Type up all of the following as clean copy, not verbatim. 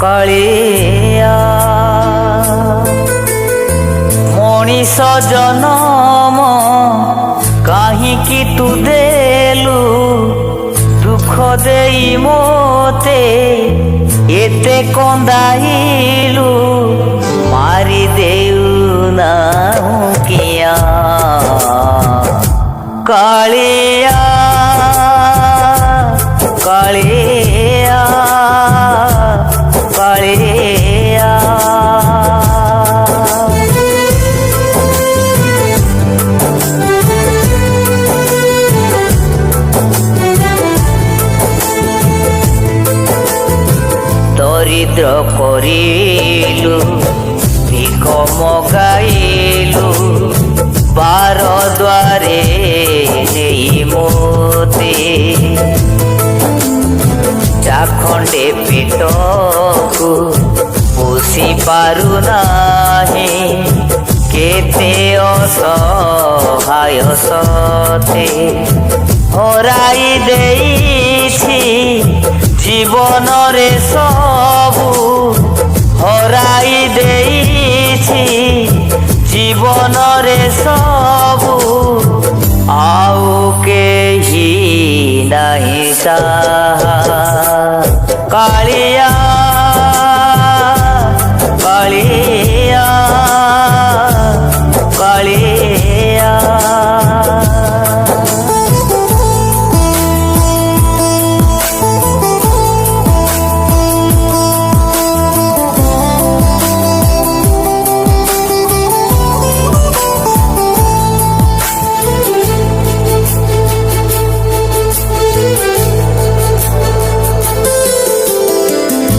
କାଳିଆ ମଣିଷ ଜନମ କାହିଁକି ତୁ ଦେଲୁ ଦୁଃଖ ଦେଇ ମୋତେ ଏତେ କନ୍ଦାଇଲୁ ମାରି ଦେଉନାହୁଁ କିଆଁ କାଳିଆ କାଳିଆ କାଳିଆ ଦରିଦ୍ର କରିଲୁ ଭିକ ମଗାଇଲୁ ବାର ଦ୍ୱାରେ ନେଇ ମୋତେ ଚାଖଣ୍ଡେ ପେଟକୁ ପୋଷି ପାରୁନାହିଁ କେତେ ଅସହାୟ ସତେ ହରାଇ ଦେଇଛି ଜୀବନରେ ସବୁ ହରାଇ ଦେଇଛି ଜୀବନରେ ସବୁ ଆଉ କେହି ନାହିଁ ସାହା କାଳିଆ କାଳିଆ କାଳିଆ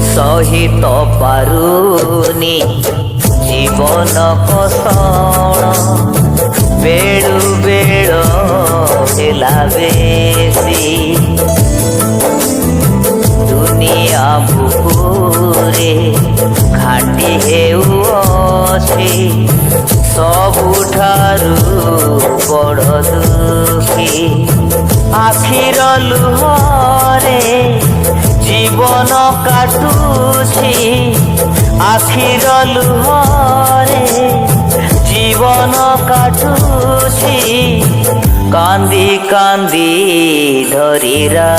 ସହିତ ପାରୁନି ଜୀବନ କଷଣ ବେଳୁ ବେଳ ହେଲା ବେଶୀ ଦୁନିଆ ବୁକୁରେ ଘାଣ୍ଟି ହେଉଅଛି ସବୁଠାରୁ ବଡ଼ ଦୁଃଖୀ ଆଖିର ଲୁହରେ ଜୀବନ କାଟୁଛି ଆଖିର ଲୁହରେ ଜୀବନ କାଟୁଛି କାନ୍ଦି କାନ୍ଦି ଧରିରା